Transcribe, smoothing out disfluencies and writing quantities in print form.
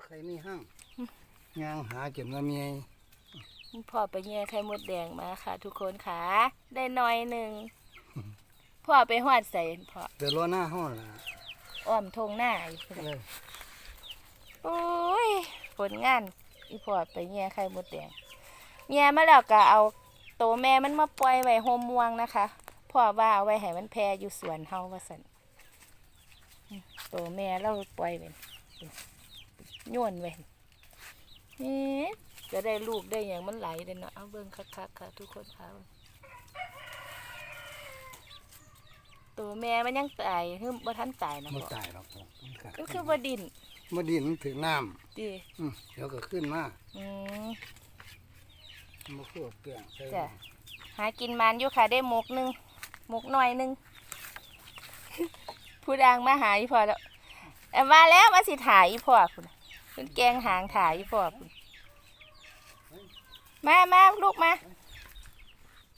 ใครนี่ห้างยางหาเก็บเงินเมีย พ่อไปแย่ไข่มดแดงมาค่ะ ทุกคนค่ะได้หน่อยหนึ่งพ่อไปหอดใส่พ่อ เดี๋ยวรอหน้าห้องละ อ้อมทงหน้าอยู่พุ่นน่ะโอ้ยผลงานอีพ่อไปแย่ไข่มดแดงแย่มาแล้วก็เอาโตแม่มันมาปล่อยไว้โฮมม่วงนะคะพ่อว่าเอาไว้ให้มันแพร่อยู่สวนเฮาว่าซั่นโตแม่เราปล่อยไว้โยนไว้นี่จะได้ลูกได้อย่างมันไหลเลยเนาะเอาเบิ่งคักๆค่ะทุกคนค่ะตัวแม่มันยังตายคือบ่ทันตายนะ มัน พ่อ ตายหรอกผม มันคือบ่ดิน มาดินมันถึงน้ ติ ำเดี๋ยวก็ขึ้นมา อืม มาขวบเกลืองใส่ จ้ะหากินมันอยู่ค่ะได้หมกหนึงหมกหน่อยหนึง ผู้ดังมาหาอีพ่อแล้วมาแล้วมาสิถ่ายอีพ่อพุ่นเพิ่นแกงหางถ่ายอีพ่อพุ่นมาลูกมา